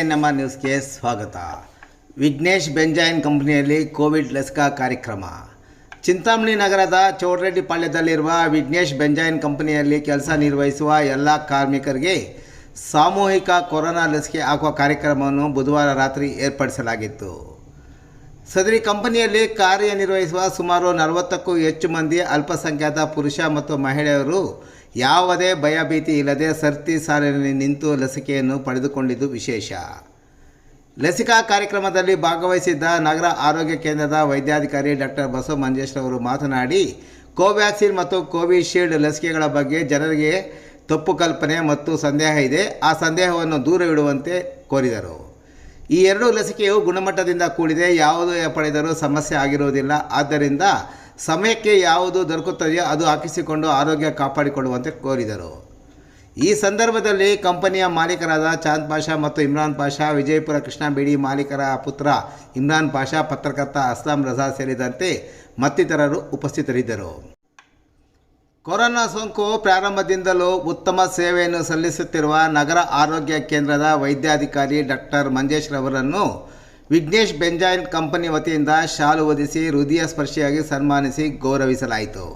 ನಮ್ಮ ನ್ಯೂಸ್ಗೆ ಸ್ವಾಗತ. ವಿಘ್ನೇಶ್ ಬೆಂಜಾಯಿನ್ ಕಂಪನಿಯಲ್ಲಿ ಕೋವಿಡ್ ಲಸಿಕಾ ಕಾರ್ಯಕ್ರಮ. ಚಿಂತಾಮಣಿ ನಗರದ ಚೌಡರೆಡ್ಡಿ ಪಾಳ್ಯದಲ್ಲಿರುವ ವಿಘ್ನೇಶ್ ಬೆಂಜಾಯಿನ್ ಕಂಪನಿಯಲ್ಲಿ ಕೆಲಸ ನಿರ್ವಹಿಸುವ ಎಲ್ಲ ಕಾರ್ಮಿಕರಿಗೆ ಸಾಮೂಹಿಕ ಕೊರೋನಾ ಲಸಿಕೆ ಹಾಕುವ ಕಾರ್ಯಕ್ರಮವನ್ನು ಬುಧವಾರ ರಾತ್ರಿ ಏರ್ಪಡಿಸಲಾಗಿತ್ತು. ಸದರಿ ಕಂಪನಿಯಲ್ಲಿ ಕಾರ್ಯನಿರ್ವಹಿಸುವ ಸುಮಾರು 40ಕ್ಕೂ ಹೆಚ್ಚು ಮಂದಿ ಅಲ್ಪಸಂಖ್ಯಾತ ಪುರುಷ ಮತ್ತು ಮಹಿಳೆಯರು ಯಾವುದೇ ಭಯಭೀತಿ ಇಲ್ಲದೆ ಸರತಿ ಸಾಲಿನಲ್ಲಿ ನಿಂತು ಲಸಿಕೆಯನ್ನು ಪಡೆದುಕೊಂಡಿದ್ದು ವಿಶೇಷ. ಲಸಿಕಾ ಕಾರ್ಯಕ್ರಮದಲ್ಲಿ ಭಾಗವಹಿಸಿದ್ದ ನಗರ ಆರೋಗ್ಯ ಕೇಂದ್ರದ ವೈದ್ಯಾಧಿಕಾರಿ ಡಾಕ್ಟರ್ ಬಸವ ಮಂಜೇಶ್ ಅವರು ಮಾತನಾಡಿ, ಕೋವ್ಯಾಕ್ಸಿನ್ ಮತ್ತು ಕೋವಿಶೀಲ್ಡ್ ಲಸಿಕೆಗಳ ಬಗ್ಗೆ ಜನರಿಗೆ ತಪ್ಪು ಕಲ್ಪನೆ ಮತ್ತು ಸಂದೇಹ ಇದೆ. ಆ ಸಂದೇಹವನ್ನು ದೂರವಿಡುವಂತೆ ಕೋರಿದರು. ಈ ಎರಡೂ ಲಸಿಕೆಯು ಗುಣಮಟ್ಟದಿಂದ ಕೂಡಿದೆ, ಯಾವುದು ಪಡೆದರೂ ಸಮಸ್ಯೆ ಆಗಿರುವುದಿಲ್ಲ. ಆದ್ದರಿಂದ ಸಮಯಕ್ಕೆ ಯಾವುದು ದೊರಕುತ್ತದೆಯೋ ಅದು ಹಾಕಿಸಿಕೊಂಡು ಆರೋಗ್ಯ ಕಾಪಾಡಿಕೊಳ್ಳುವಂತೆ ಕೋರಿದರು. ಈ ಸಂದರ್ಭದಲ್ಲಿ ಕಂಪನಿಯ ಮಾಲೀಕರಾದ ಚಾಂದ್ ಪಾಷಾ ಮತ್ತು ಇಮ್ರಾನ್ ಪಾಷಾ, ವಿಜಯಪುರ ಕೃಷ್ಣ ಬೀಡಿ ಮಾಲೀಕರ ಪುತ್ರ ಇಮ್ರಾನ್ ಪಾಷಾ, ಪತ್ರಕರ್ತ ಅಸ್ಲಾಂ ರಜಾ ಸೇರಿದಂತೆ ಮತ್ತಿತರರು ಉಪಸ್ಥಿತರಿದ್ದರು. ಕೊರೋನಾ ಸೋಂಕು ಪ್ರಾರಂಭದಿಂದಲೂ ಉತ್ತಮ ಸೇವೆಯನ್ನು ಸಲ್ಲಿಸುತ್ತಿರುವ ನಗರ ಆರೋಗ್ಯ ಕೇಂದ್ರದ ವೈದ್ಯಾಧಿಕಾರಿ ಡಾಕ್ಟರ್ ಮಂಜೇಶ್ ರವರನ್ನು ವಿಘ್ನೇಶ್ ಬೆಂಜಾಯಿನ್ ಕಂಪನಿ ವತಿಯಿಂದ ಶಾಲು ಹೊದಿಸಿ ಹೃದಯ ಸ್ಪರ್ಶಿಯಾಗಿ ಸನ್ಮಾನಿಸಿ ಗೌರವಿಸಲಾಯಿತು.